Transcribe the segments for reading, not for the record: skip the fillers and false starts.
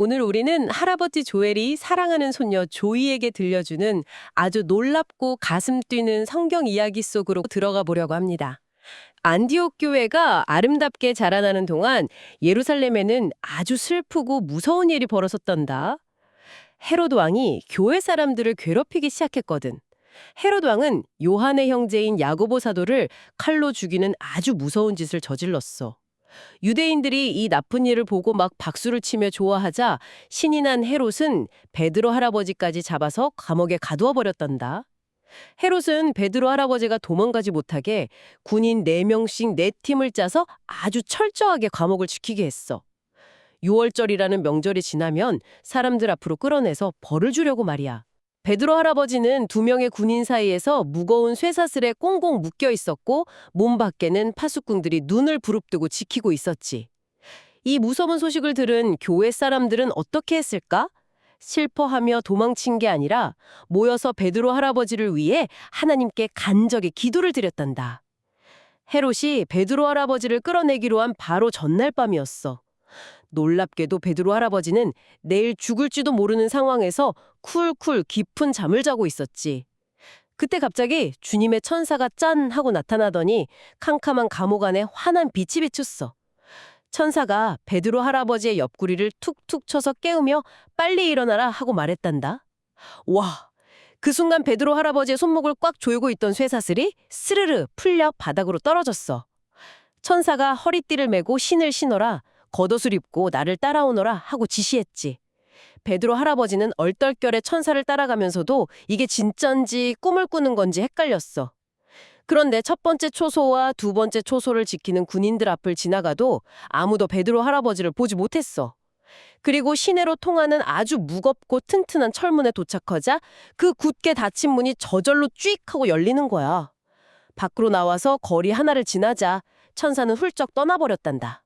오늘 우리는 할아버지 조엘이 사랑하는 손녀 조이에게 들려주는 아주 놀랍고 가슴 뛰는 성경 이야기 속으로 들어가 보려고 합니다. 안디옥 교회가 아름답게 자라나는 동안 예루살렘에는 아주 슬프고 무서운 일이 벌어졌단다. 헤롯 왕이 교회 사람들을 괴롭히기 시작했거든. 헤롯 왕은 요한의 형제인 야고보 사도를 칼로 죽이는 아주 무서운 짓을 저질렀어. 유대인들이 이 나쁜 일을 보고 막 박수를 치며 좋아하자 신이 난 헤롯은 베드로 할아버지까지 잡아서 감옥에 가두어 버렸단다. 헤롯은 베드로 할아버지가 도망가지 못하게 군인 4명씩 4팀을 짜서 아주 철저하게 감옥을 지키게 했어. 6월절이라는 명절이 지나면 사람들 앞으로 끌어내서 벌을 주려고 말이야. 베드로 할아버지는 2명의 군인 사이에서 무거운 쇠사슬에 꽁꽁 묶여 있었고 몸 밖에는 파수꾼들이 눈을 부릅뜨고 지키고 있었지. 이 무서운 소식을 들은 교회 사람들은 어떻게 했을까? 슬퍼하며 도망친 게 아니라 모여서 베드로 할아버지를 위해 하나님께 간절히 기도를 드렸단다. 헤롯이 베드로 할아버지를 끌어내기로 한 바로 전날 밤이었어. 놀랍게도 베드로 할아버지는 내일 죽을지도 모르는 상황에서 쿨쿨 깊은 잠을 자고 있었지. 그때 갑자기 주님의 천사가 짠 하고 나타나더니 캄캄한 감옥 안에 환한 빛이 비쳤어. 천사가 베드로 할아버지의 옆구리를 툭툭 쳐서 깨우며 빨리 일어나라 하고 말했단다. 와! 그 순간 베드로 할아버지의 손목을 꽉 조이고 있던 쇠사슬이 스르르 풀려 바닥으로 떨어졌어. 천사가 허리띠를 메고 신을 신어라, 겉옷을 입고 나를 따라오너라 하고 지시했지. 베드로 할아버지는 얼떨결에 천사를 따라가면서도 이게 진짠지 꿈을 꾸는 건지 헷갈렸어. 그런데 첫 번째 초소와 두 번째 초소를 지키는 군인들 앞을 지나가도 아무도 베드로 할아버지를 보지 못했어. 그리고 시내로 통하는 아주 무겁고 튼튼한 철문에 도착하자 그 굳게 닫힌 문이 저절로 쥐익 하고 열리는 거야. 밖으로 나와서 거리 하나를 지나자 천사는 훌쩍 떠나버렸단다.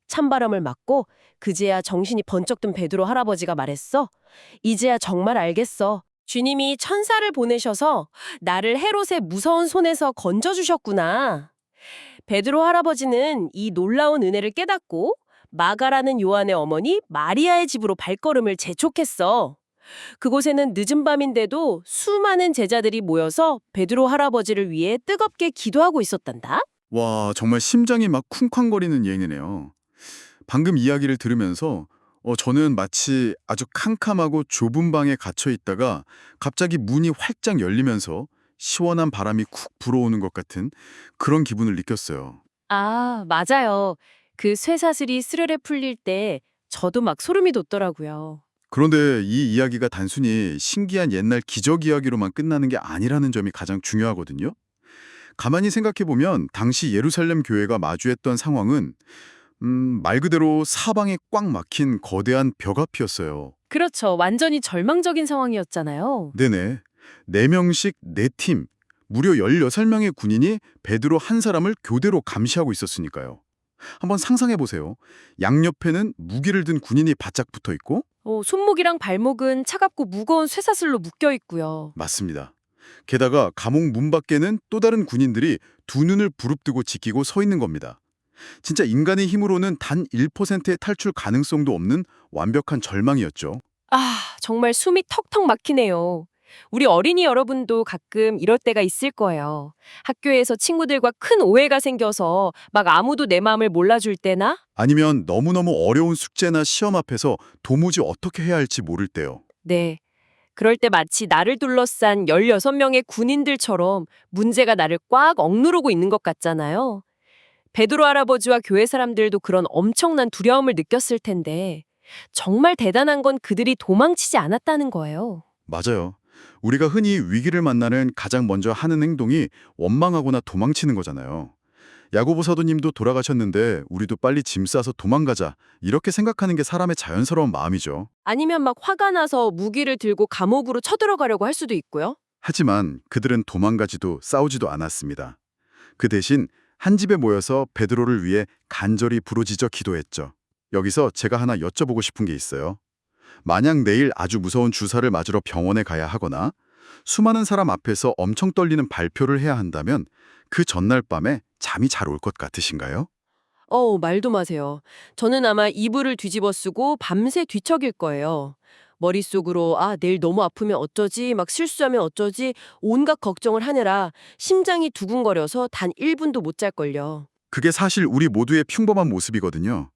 찬바람을 맞고 그제야 정신이 번쩍 든 베드로 할아버지가 말했어. 이제야 정말 알겠어. 주님이 천사를 보내셔서 나를 헤롯의 무서운 손에서 건져주셨구나. 베드로 할아버지는 이 놀라운 은혜를 깨닫고 마가라는 요한의 어머니 마리아의 집으로 발걸음을 재촉했어. 그곳에는 늦은 밤인데도 수많은 제자들이 모여서 베드로 할아버지를 위해 뜨겁게 기도하고 있었단다. 와, 정말 심장이 막 쿵쾅거리는 얘기네요. 방금 이야기를 들으면서 저는 마치 아주 캄캄하고 좁은 방에 갇혀 있다가 갑자기 문이 활짝 열리면서 시원한 바람이 쿡 불어오는 것 같은 그런 기분을 느꼈어요. 아, 맞아요. 그 쇠사슬이 스르르 풀릴 때 저도 막 소름이 돋더라고요. 그런데 이 이야기가 단순히 신기한 옛날 기적 이야기로만 끝나는 게 아니라는 점이 가장 중요하거든요. 가만히 생각해보면 당시 예루살렘 교회가 마주했던 상황은 말 그대로 사방에 꽉 막힌 거대한 벽 앞이었어요. 그렇죠. 완전히 절망적인 상황이었잖아요. 네네. 4명씩 4팀, 무려 16명의 군인이 베드로 한 사람을 교대로 감시하고 있었으니까요. 한번 상상해보세요. 양옆에는 무기를 든 군인이 바짝 붙어 있고 손목이랑 발목은 차갑고 무거운 쇠사슬로 묶여 있고요. 맞습니다. 게다가 감옥 문 밖에는 또 다른 군인들이 두 눈을 부릅뜨고 지키고 서 있는 겁니다. 진짜 인간의 힘으로는 단 1%의 탈출 가능성도 없는 완벽한 절망이었죠. 아, 정말 숨이 턱턱 막히네요. 우리 어린이 여러분도 가끔 이럴 때가 있을 거예요. 학교에서 친구들과 큰 오해가 생겨서 막 아무도 내 마음을 몰라줄 때나? 아니면 너무너무 어려운 숙제나 시험 앞에서 도무지 어떻게 해야 할지 모를 때요. 네. 그럴 때 마치 나를 둘러싼 16명의 군인들처럼 문제가 나를 꽉 억누르고 있는 것 같잖아요. 베드로 할아버지와 교회 사람들도 그런 엄청난 두려움을 느꼈을 텐데 정말 대단한 건 그들이 도망치지 않았다는 거예요. 맞아요. 우리가 흔히 위기를 만나는 가장 먼저 하는 행동이 원망하거나 도망치는 거잖아요. 야고보 사도님도 돌아가셨는데 우리도 빨리 짐 싸서 도망가자 이렇게 생각하는 게 사람의 자연스러운 마음이죠. 아니면 막 화가 나서 무기를 들고 감옥으로 쳐들어가려고 할 수도 있고요. 하지만 그들은 도망가지도 싸우지도 않았습니다. 그 대신 한 집에 모여서 베드로를 위해 간절히 부르짖어 기도했죠. 여기서 제가 하나 여쭤보고 싶은 게 있어요. 만약 내일 아주 무서운 주사를 맞으러 병원에 가야 하거나 수많은 사람 앞에서 엄청 떨리는 발표를 해야 한다면 그 전날 밤에 잠이 잘 올 것 같으신가요? 말도 마세요. 저는 아마 이불을 뒤집어 쓰고 밤새 뒤척일 거예요. 머릿속으로 내일 너무 아프면 어쩌지, 막 실수하면 어쩌지, 온갖 걱정을 하느라 심장이 두근거려서 단 1분도 못 잘걸요. 그게 사실 우리 모두의 평범한 모습이거든요.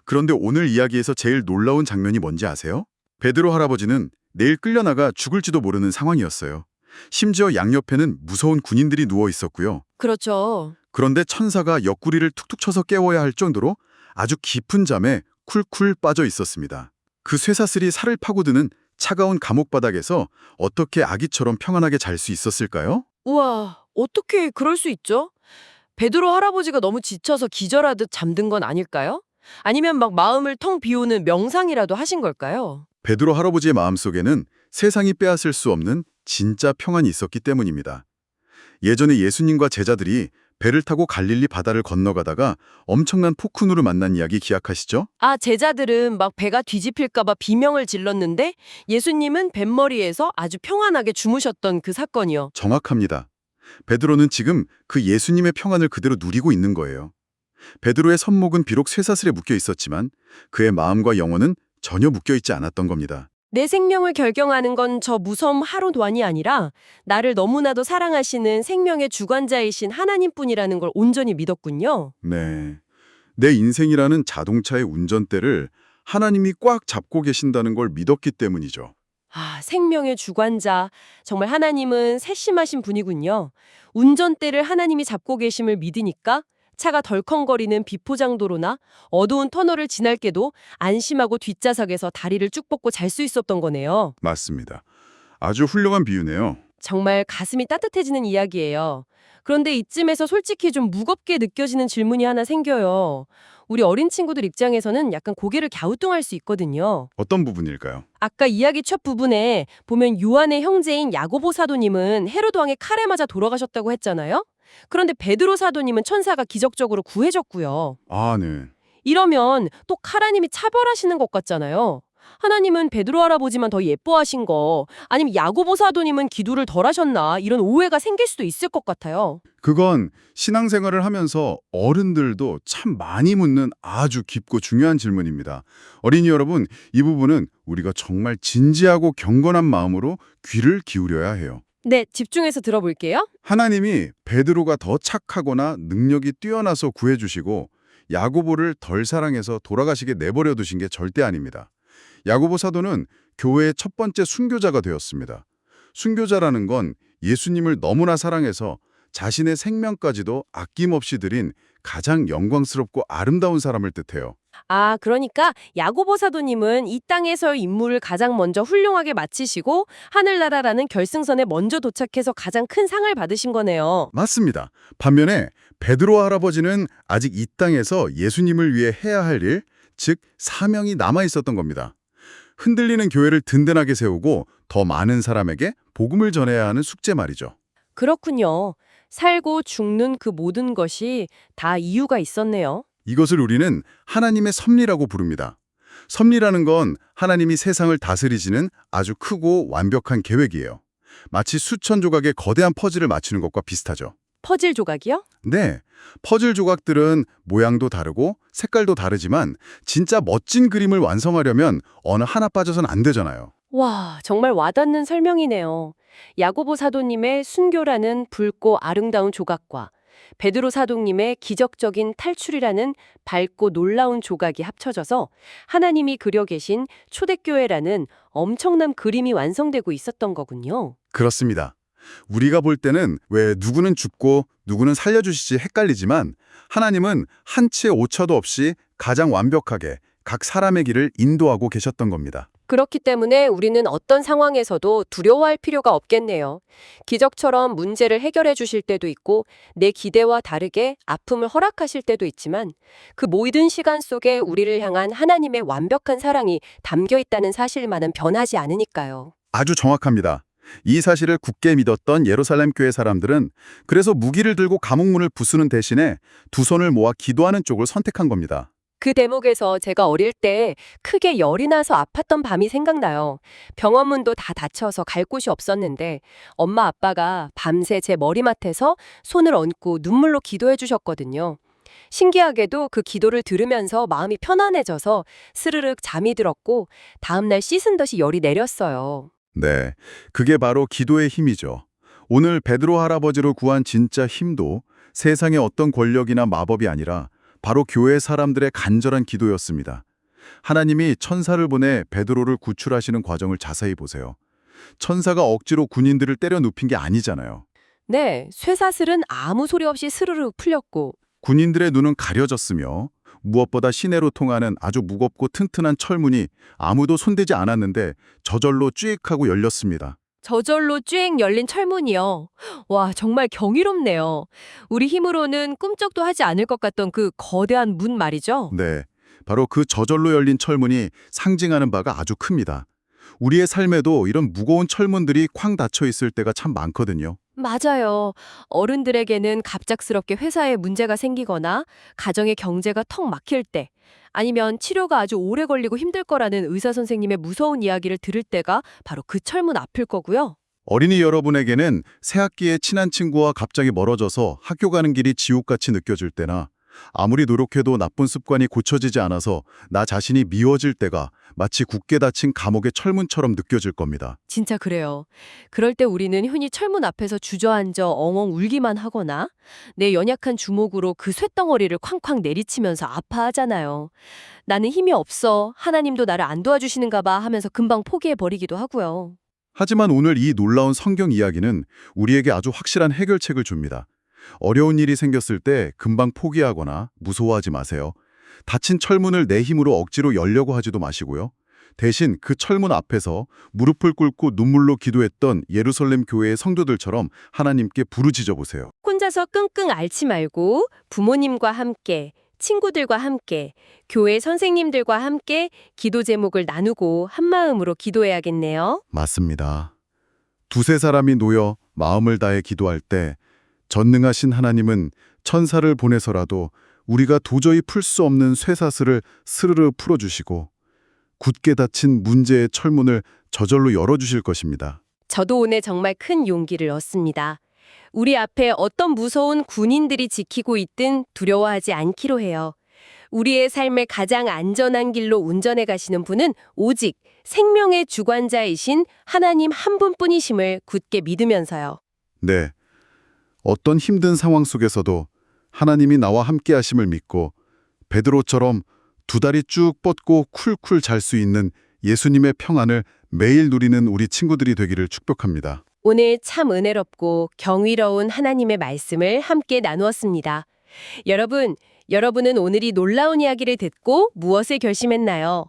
그런데 오늘 이야기에서 제일 놀라운 장면이 뭔지 아세요? 베드로 할아버지는 내일 끌려나가 죽을지도 모르는 상황이었어요. 심지어 양옆에는 무서운 군인들이 누워 있었고요. 그렇죠. 그런데 천사가 옆구리를 툭툭 쳐서 깨워야 할 정도로 아주 깊은 잠에 쿨쿨 빠져 있었습니다. 그 쇠사슬이 살을 파고드는 차가운 감옥 바닥에서 어떻게 아기처럼 평안하게 잘 수 있었을까요? 우와, 어떻게 그럴 수 있죠? 베드로 할아버지가 너무 지쳐서 기절하듯 잠든 건 아닐까요? 아니면 막 마음을 텅 비우는 명상이라도 하신 걸까요? 베드로 할아버지의 마음속에는 세상이 빼앗을 수 없는 진짜 평안이 있었기 때문입니다. 예전에 예수님과 제자들이 배를 타고 갈릴리 바다를 건너가다가 엄청난 폭풍우를 만난 이야기 기억하시죠? 제자들은 막 배가 뒤집힐까봐 비명을 질렀는데 예수님은 뱃머리에서 아주 평안하게 주무셨던 그 사건이요. 정확합니다. 베드로는 지금 그 예수님의 평안을 그대로 누리고 있는 거예요. 베드로의 손목은 비록 쇠사슬에 묶여 있었지만 그의 마음과 영혼은 전혀 묶여 있지 않았던 겁니다. 내 생명을 결정하는 건 저 무서움 하루만이 아니라 나를 너무나도 사랑하시는 생명의 주관자이신 하나님뿐이라는 걸 온전히 믿었군요. 네. 내 인생이라는 자동차의 운전대를 하나님이 꽉 잡고 계신다는 걸 믿었기 때문이죠. 생명의 주관자. 정말 하나님은 세심하신 분이군요. 운전대를 하나님이 잡고 계심을 믿으니까 차가 덜컹거리는 비포장도로나 어두운 터널을 지날 때도 안심하고 뒷좌석에서 다리를 쭉 뻗고 잘 수 있었던 거네요. 맞습니다. 아주 훌륭한 비유네요. 정말 가슴이 따뜻해지는 이야기예요. 그런데 이쯤에서 솔직히 좀 무겁게 느껴지는 질문이 하나 생겨요. 우리 어린 친구들 입장에서는 약간 고개를 갸우뚱할 수 있거든요. 어떤 부분일까요? 아까 이야기 첫 부분에 보면 요한의 형제인 야고보 사도님은 헤로드 왕의 칼에 맞아 돌아가셨다고 했잖아요. 그런데 베드로 사도님은 천사가 기적적으로 구해줬고요. 네. 이러면 또 하나님이 차별하시는 것 같잖아요. 하나님은 베드로 할아버지만 더 예뻐하신 거, 아니면 야고보 사도님은 기도를 덜 하셨나, 이런 오해가 생길 수도 있을 것 같아요. 그건 신앙생활을 하면서 어른들도 참 많이 묻는 아주 깊고 중요한 질문입니다. 어린이 여러분, 이 부분은 우리가 정말 진지하고 경건한 마음으로 귀를 기울여야 해요. 네, 집중해서 들어볼게요. 하나님이 베드로가 더 착하거나 능력이 뛰어나서 구해주시고 야고보를 덜 사랑해서 돌아가시게 내버려 두신 게 절대 아닙니다. 야고보 사도는 교회의 첫 번째 순교자가 되었습니다. 순교자라는 건 예수님을 너무나 사랑해서 자신의 생명까지도 아낌없이 드린 가장 영광스럽고 아름다운 사람을 뜻해요. 그러니까 야고보 사도님은 이 땅에서의 임무를 가장 먼저 훌륭하게 마치시고 하늘나라라는 결승선에 먼저 도착해서 가장 큰 상을 받으신 거네요. 맞습니다. 반면에 베드로 할아버지는 아직 이 땅에서 예수님을 위해 해야 할 일, 즉 사명이 남아 있었던 겁니다. 흔들리는 교회를 든든하게 세우고 더 많은 사람에게 복음을 전해야 하는 숙제 말이죠. 그렇군요. 살고 죽는 그 모든 것이 다 이유가 있었네요. 이것을 우리는 하나님의 섭리라고 부릅니다. 섭리라는 건 하나님이 세상을 다스리시는 아주 크고 완벽한 계획이에요. 마치 수천 조각의 거대한 퍼즐을 맞추는 것과 비슷하죠. 퍼즐 조각이요? 네, 퍼즐 조각들은 모양도 다르고 색깔도 다르지만 진짜 멋진 그림을 완성하려면 어느 하나 빠져선 안 되잖아요. 와, 정말 와닿는 설명이네요. 야고보 사도님의 순교라는 붉고 아름다운 조각과 베드로 사도님의 기적적인 탈출이라는 밝고 놀라운 조각이 합쳐져서 하나님이 그려 계신 초대교회라는 엄청난 그림이 완성되고 있었던 거군요. 그렇습니다. 우리가 볼 때는 왜 누구는 죽고 누구는 살려주시지 헷갈리지만 하나님은 한치의 오차도 없이 가장 완벽하게 각 사람의 길을 인도하고 계셨던 겁니다. 그렇기 때문에 우리는 어떤 상황에서도 두려워할 필요가 없겠네요. 기적처럼 문제를 해결해 주실 때도 있고 내 기대와 다르게 아픔을 허락하실 때도 있지만 그 모든 시간 속에 우리를 향한 하나님의 완벽한 사랑이 담겨 있다는 사실만은 변하지 않으니까요. 아주 정확합니다. 이 사실을 굳게 믿었던 예루살렘 교회 사람들은 그래서 무기를 들고 감옥문을 부수는 대신에 두 손을 모아 기도하는 쪽을 선택한 겁니다. 그 대목에서 제가 어릴 때 크게 열이 나서 아팠던 밤이 생각나요. 병원문도 다 닫혀서 갈 곳이 없었는데 엄마 아빠가 밤새 제 머리맡에서 손을 얹고 눈물로 기도해 주셨거든요. 신기하게도 그 기도를 들으면서 마음이 편안해져서 스르륵 잠이 들었고 다음날 씻은 듯이 열이 내렸어요. 네, 그게 바로 기도의 힘이죠. 오늘 베드로 할아버지로 구한 진짜 힘도 세상의 어떤 권력이나 마법이 아니라 바로 교회 사람들의 간절한 기도였습니다. 하나님이 천사를 보내 베드로를 구출하시는 과정을 자세히 보세요. 천사가 억지로 군인들을 때려 눕힌 게 아니잖아요. 네, 쇠사슬은 아무 소리 없이 스르륵 풀렸고 군인들의 눈은 가려졌으며 무엇보다 시내로 통하는 아주 무겁고 튼튼한 철문이 아무도 손대지 않았는데 저절로 쥐익하고 열렸습니다. 저절로 쭉 열린 철문이요. 와, 정말 경이롭네요. 우리 힘으로는 꿈쩍도 하지 않을 것 같던 그 거대한 문 말이죠. 네, 바로 그 저절로 열린 철문이 상징하는 바가 아주 큽니다. 우리의 삶에도 이런 무거운 철문들이 쾅 닫혀 있을 때가 참 많거든요. 맞아요. 어른들에게는 갑작스럽게 회사에 문제가 생기거나 가정의 경제가 턱 막힐 때 아니면 치료가 아주 오래 걸리고 힘들 거라는 의사 선생님의 무서운 이야기를 들을 때가 바로 그 철문 앞일 거고요. 어린이 여러분에게는 새학기에 친한 친구와 갑자기 멀어져서 학교 가는 길이 지옥같이 느껴질 때나 아무리 노력해도 나쁜 습관이 고쳐지지 않아서 나 자신이 미워질 때가 마치 굳게 닫힌 감옥의 철문처럼 느껴질 겁니다. 진짜 그래요. 그럴 때 우리는 흔히 철문 앞에서 주저앉아 엉엉 울기만 하거나 내 연약한 주먹으로 그 쇳덩어리를 쾅쾅 내리치면서 아파하잖아요. 나는 힘이 없어. 하나님도 나를 안 도와주시는가 봐 하면서 금방 포기해버리기도 하고요. 하지만 오늘 이 놀라운 성경 이야기는 우리에게 아주 확실한 해결책을 줍니다. 어려운 일이 생겼을 때 금방 포기하거나 무서워하지 마세요. 닫힌 철문을 내 힘으로 억지로 열려고 하지도 마시고요. 대신 그 철문 앞에서 무릎을 꿇고 눈물로 기도했던 예루살렘 교회의 성도들처럼 하나님께 부르짖어 보세요. 혼자서 끙끙 앓지 말고 부모님과 함께, 친구들과 함께, 교회 선생님들과 함께 기도 제목을 나누고 한마음으로 기도해야겠네요. 맞습니다. 두세 사람이 놓여 마음을 다해 기도할 때 전능하신 하나님은 천사를 보내서라도 우리가 도저히 풀 수 없는 쇠사슬을 스르르 풀어주시고 굳게 닫힌 문제의 철문을 저절로 열어주실 것입니다. 저도 오늘 정말 큰 용기를 얻습니다. 우리 앞에 어떤 무서운 군인들이 지키고 있든 두려워하지 않기로 해요. 우리의 삶을 가장 안전한 길로 운전해 가시는 분은 오직 생명의 주관자이신 하나님 한 분뿐이심을 굳게 믿으면서요. 네, 어떤 힘든 상황 속에서도 하나님이 나와 함께 하심을 믿고 베드로처럼 두 다리 쭉 뻗고 쿨쿨 잘 수 있는 예수님의 평안을 매일 누리는 우리 친구들이 되기를 축복합니다. 오늘 참 은혜롭고 경이로운 하나님의 말씀을 함께 나누었습니다. 여러분은 오늘 이 놀라운 이야기를 듣고 무엇을 결심했나요?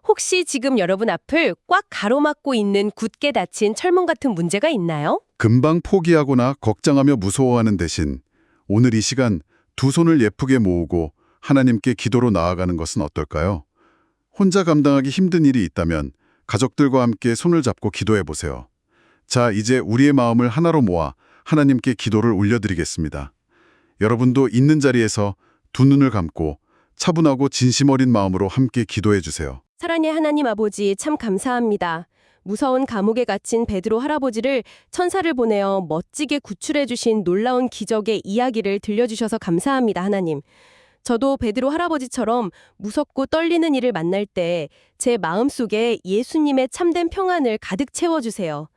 혹시 지금 여러분 앞을 꽉 가로막고 있는 굳게 닫힌 철문 같은 문제가 있나요? 금방 포기하거나 걱정하며 무서워하는 대신 오늘 이 시간 두 손을 예쁘게 모으고 하나님께 기도로 나아가는 것은 어떨까요? 혼자 감당하기 힘든 일이 있다면 가족들과 함께 손을 잡고 기도해 보세요. 자, 이제 우리의 마음을 하나로 모아 하나님께 기도를 올려드리겠습니다. 여러분도 있는 자리에서 두 눈을 감고 차분하고 진심 어린 마음으로 함께 기도해 주세요. 사랑의 하나님 아버지 참 감사합니다. 무서운 감옥에 갇힌 베드로 할아버지를 천사를 보내어 멋지게 구출해 주신 놀라운 기적의 이야기를 들려주셔서 감사합니다, 하나님. 저도 베드로 할아버지처럼 무섭고 떨리는 일을 만날 때 제 마음속에 예수님의 참된 평안을 가득 채워주세요.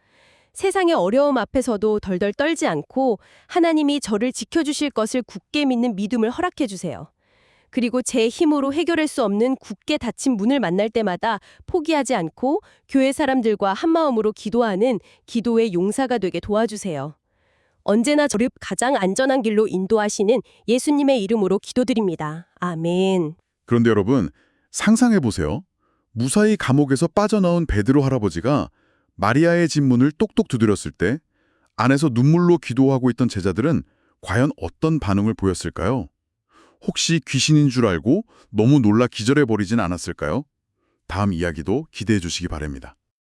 세상의 어려움 앞에서도 덜덜 떨지 않고 하나님이 저를 지켜주실 것을 굳게 믿는 믿음을 허락해 주세요. 그리고 제 힘으로 해결할 수 없는 굳게 닫힌 문을 만날 때마다 포기하지 않고 교회 사람들과 한마음으로 기도하는 기도의 용사가 되게 도와주세요. 언제나 저를 가장 안전한 길로 인도하시는 예수님의 이름으로 기도드립니다. 아멘. 그런데 여러분, 상상해 보세요. 무사히 감옥에서 빠져나온 베드로 할아버지가 마리아의 집 문을 똑똑 두드렸을 때 안에서 눈물로 기도하고 있던 제자들은 과연 어떤 반응을 보였을까요? 혹시 귀신인 줄 알고 너무 놀라 기절해버리진 않았을까요? 다음 이야기도 기대해 주시기 바랍니다.